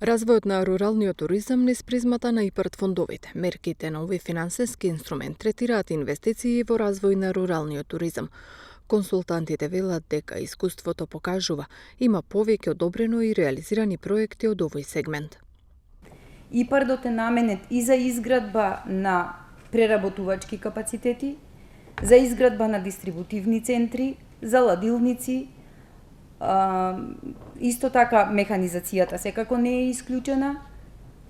Развојот на руралниот туризам низ призмата на ИПАРД фондовите. Мерките на овој финансиски инструмент третираат инвестиции во развој на руралниот туризам. Консултантите велат дека искуството покажува има повеќе одобрено и реализирани проекти од овој сегмент. ИПАРДот е наменет и за изградба на преработувачки капацитети, за изградба на дистрибутивни центри, за ладилници, исто така механизацијата секако не е исклучена.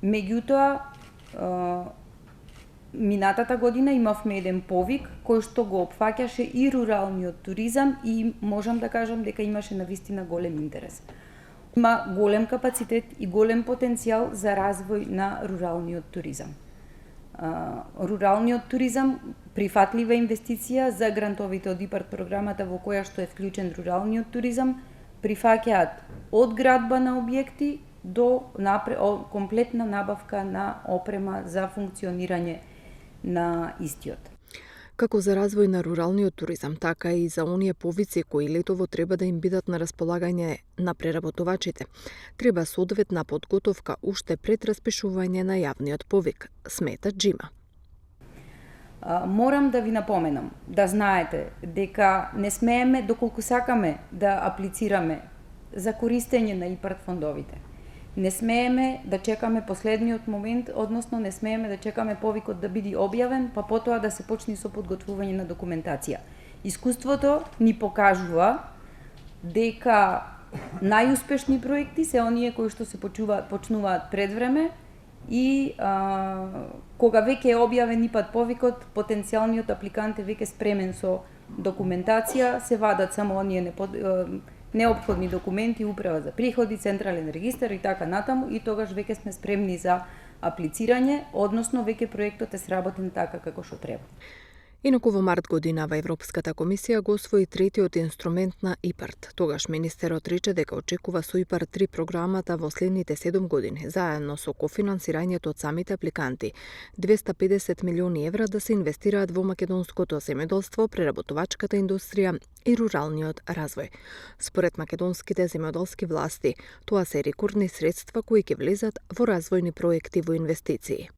Меѓутоа, минатата година имавме еден повик кој што го опфаќаше и руралниот туризам и можам да кажам дека имаше навистина голем интерес. Има голем капацитет и голем потенцијал за развој на руралниот туризам. Руралниот туризам прифатлива инвестиција за грантовите од ИПАРД програмата во која што е вклучен руралниот туризам, прифаќаат од градба на објекти до комплетна набавка на опрема за функционирање на истиот. Како за развој на руралниот туризам, така и за оние повици кои летово треба да им бидат на располагање на преработувачите, треба соодветна подготовка уште пред распишување на јавниот повик, смета Джима. Морам да ви напоменам, да знаете дека не смееме, доколку сакаме да аплицираме за користење на ИПАРД фондовите. Не смееме да чекаме последниот момент, односно не смееме да чекаме повикот да биде објавен, па потоа да се почне со подготвување на документација. Искуството ни покажува дека најуспешни проекти се оние кои што се почнуваат пред време и кога веќе е објавен ИПАРД повикот, потенцијалниот апликант е веќе спремен со документација, се вадат само оние неопходни документи, управа за приходи, централен регистар и така натаму, и тогаш веќе сме спремни за аплицирање, односно веќе проектот е сработен така како што треба. Инаку во март годинава Европската комисија го освои третиот инструмент на ИПАРД. Тогаш министерот рече дека очекува со ИПАРД 3 програмата во следните 7 години, заедно со кофинансирањето од самите апликанти, 250 милиони евра да се инвестираат во македонското земјоделство, преработувачката индустрија и руралниот развој. Според македонските земјоделски власти, тоа се рекордни средства кои ќе влезат во развојни проекти во инвестиции.